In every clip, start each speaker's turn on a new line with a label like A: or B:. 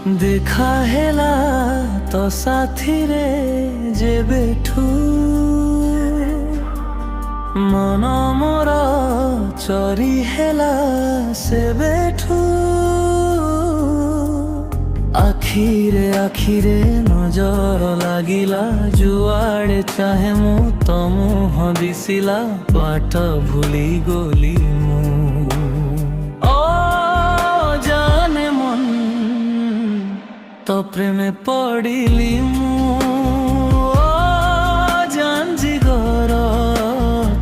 A: ଦେଖା ହେଲା ତ ସାଥିରେ ଯେବେଠୁ ମନ ମୋର ଚୋରି ହେଲା ସେବେଠୁ ଆଖିରେ ଆଖିରେ ନଜର ଲାଗିଲା ଯୁଆଡ଼େ ଚାହେଁ ମୁଁ ତ ମୁହଁ ଦିଶିଲା ବାଟ ଭୁଲି ଗଲି ମୁଁ জানে মন তো প্রেমে পড়িলি মু জানজি ঘর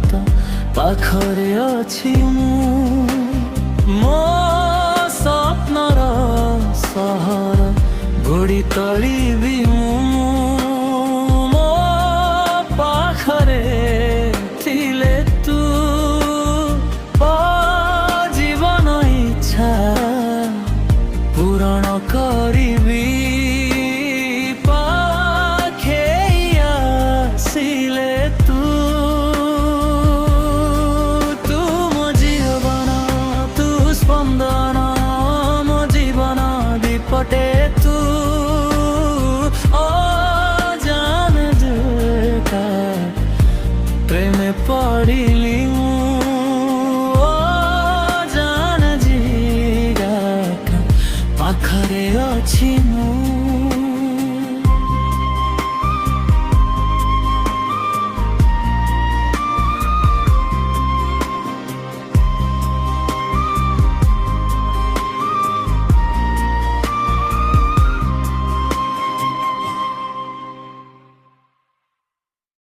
A: তো পাখরে অছি মু মো স্বপ্নর সহর গড়ি তলিবি মু মো পাখরে ଥିଲେ তু জীবন ইচ্ছা পূরণ করিবি পাখে আসিলে তু তু মো জীবন তু স্পন্দন মো জীবন বিপটে তু জানে দেখা প্রেমে পড়িলি পাখরে অছি ମୁଁ